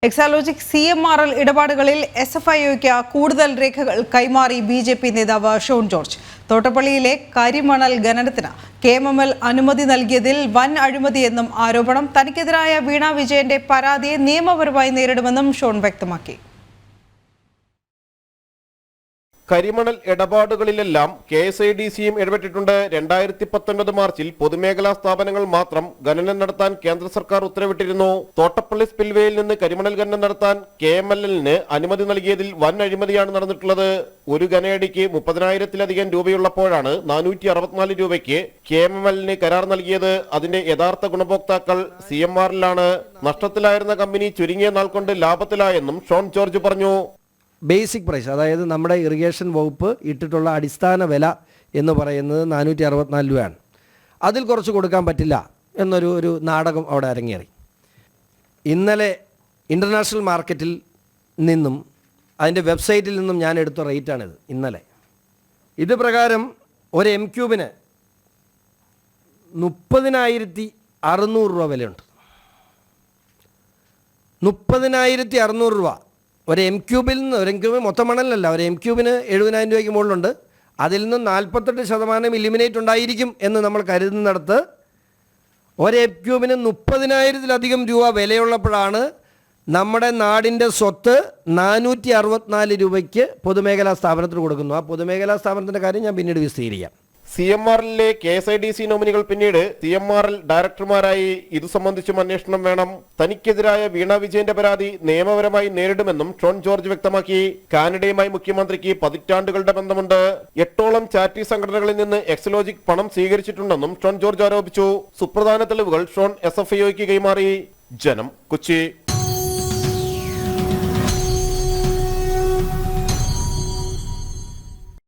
Exalogic CMRL ഇടപാടുകളിൽ SFIOയ്ക്ക് കൂടുതൽ രേഖകൾ കൈമാറി BJP നേതാവ് ഷോൺ ജോർജ്. തോട്ടപ്പള്ളിയിലെ കരിമണൽ ഖനനത്തിന് KMML അനുമതി നൽകിയതിൽ വൻ അഴിമതിയെന്നും ആരോപണം. തനിക്കെതിരായ വീണ വിജയന്റെ പരാതിയെ നിയമപരമായി നേരിടുമെന്നും ഷോൺ വ്യക്തമാക്കി. കരിമണൽ ഇടപാടുകളിലെല്ലാം KSIDCയും ഇടപെട്ടിട്ടുണ്ട്. 2019 മാർച്ചിൽ പൊതുമേഖലാ സ്ഥാപനങ്ങൾ മാത്രം ഖനനം നടത്താൻ കേന്ദ്ര സർക്കാർ ഉത്തരവിട്ടിരുന്നു. തോട്ടപ്പള്ളി സ്പിൽവേയിൽ നിന്ന് കരിമണൽ ഖനനം നടത്താൻ KMLലിന് അനുമതി നൽകിയതിൽ വൻ അഴിമതിയാണ് നടന്നിട്ടുള്ളത്. ഒരു ഖനയടിക്ക് 30,000-ലധികം രൂപയുള്ളപ്പോഴാണ് 464 രൂപയ്ക്ക് KMLലിന് കരാർ നൽകിയത്. അതിന്റെ യഥാർത്ഥ ഗുണഭോക്താക്കൾ CMRലാണ്. നഷ്ടത്തിലായിരുന്ന കമ്പനി ചുരുങ്ങിയ നാൾ കൊണ്ട് ലാഭത്തിലായെന്നും ഷോൺ ജോർജ് പറഞ്ഞു. ബേസിക് പ്രൈസ്, അതായത് നമ്മുടെ ഇറിഗേഷൻ വകുപ്പ് ഇട്ടിട്ടുള്ള അടിസ്ഥാന വില എന്ന് പറയുന്നത് 464 രൂപയാണ്. അതിൽ കുറച്ച് കൊടുക്കാൻ പറ്റില്ല എന്നൊരു നാടകം അവിടെ അരങ്ങേറി. ഇന്നലെ ഇൻ്റർനാഷണൽ മാർക്കറ്റിൽ നിന്നും അതിൻ്റെ വെബ്സൈറ്റിൽ നിന്നും ഞാൻ എടുത്ത റേറ്റാണിത്. ഇന്നലെ ഇത് പ്രകാരം ഒരു M3 30,600 രൂപ വിലയുണ്ട്. 30,600 രൂപ ഒരു M3 നിന്ന്. ഒരു M3 മൊത്തം മണലല്ല, ഒരു M3 70,000 രൂപയ്ക്ക് മുകളിലുണ്ട്. അതിൽ നിന്ന് 48% ഇലിമിനേറ്റ് ഉണ്ടായിരിക്കും എന്ന് നമ്മൾ കരുതുന്നിടത്ത് ഒരു M3 30,000-ലധികം രൂപ വിലയുള്ളപ്പോഴാണ് നമ്മുടെ നാടിൻ്റെ സ്വത്ത് 464 രൂപയ്ക്ക് പൊതുമേഖലാ സ്ഥാപനത്തിന് കൊടുക്കുന്നു. ആ പൊതുമേഖലാ സ്ഥാപനത്തിൻ്റെ കാര്യം ഞാൻ പിന്നീട് വിശദീകരിക്കാം. CMRലിലെ KSIDC നോമിനികൾ പിന്നീട് CMRL ഡയറക്ടർമാരായി. ഇതു സംബന്ധിച്ചും അന്വേഷണം വേണം. തനിക്കെതിരായ വീണ വിജയന്റെ പരാതി നിയമപരമായി നേരിടുമെന്നും ഷോൺ ജോർജ് വ്യക്തമാക്കി. കാനഡയുമായി മുഖ്യമന്ത്രിക്ക് പതിറ്റാണ്ടുകളുടെ ബന്ധമുണ്ട്. 8ഓളം ചാരിറ്റി സംഘടനകളിൽ നിന്ന് എക്സലോജിക് പണം സ്വീകരിച്ചിട്ടുണ്ടെന്നും ഷോൺ ജോർജ് ആരോപിച്ചു. സുപ്രധാന തെളിവുകൾ ഷോൺ SFIOയ്ക്ക് കൈമാറി. ജനം, കൊച്ചി.